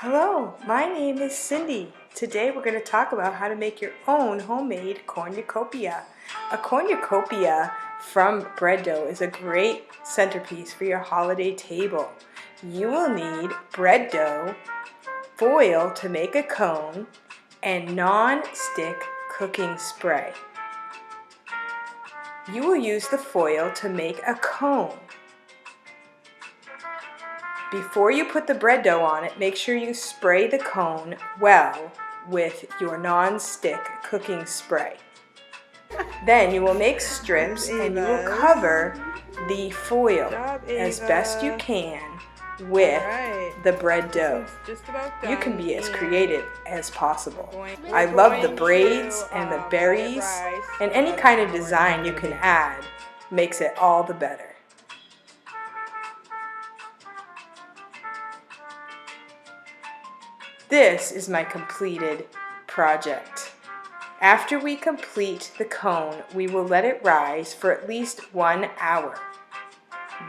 Hello, my name is Cindy. Today we're going to talk about how to make your own homemade cornucopia. A cornucopia from bread dough is a great centerpiece for your holiday table. You will need bread dough, foil to make a cone, and non-stick cooking spray. You will use the foil to make a cone. Before you put the bread dough on it, make sure you spray the cone well with your non-stick cooking spray. Then you will make strips and you will cover the foil as best you can with the bread dough. You can be as creative as possible. I love the braids and the berries, and any kind of design you can add makes it all the better. This is my completed project. After we complete the cone, we will let it rise for at least 1 hour.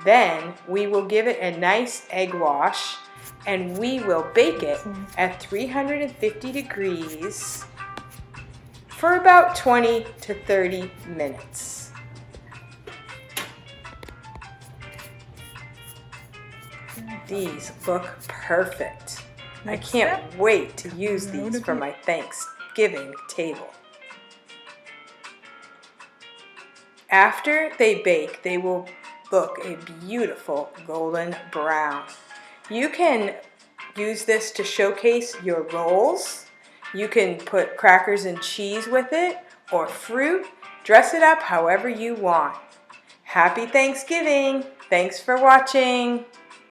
Then we will give it a nice egg wash and we will bake it at 350 degrees for about 20 to 30 minutes. These look perfect. I can't wait to use these for my Thanksgiving table. After they bake, they will look a beautiful golden brown. You can use this to showcase your rolls. You can put crackers and cheese with it or fruit. Dress it up however you want. Happy Thanksgiving! Thanks for watching.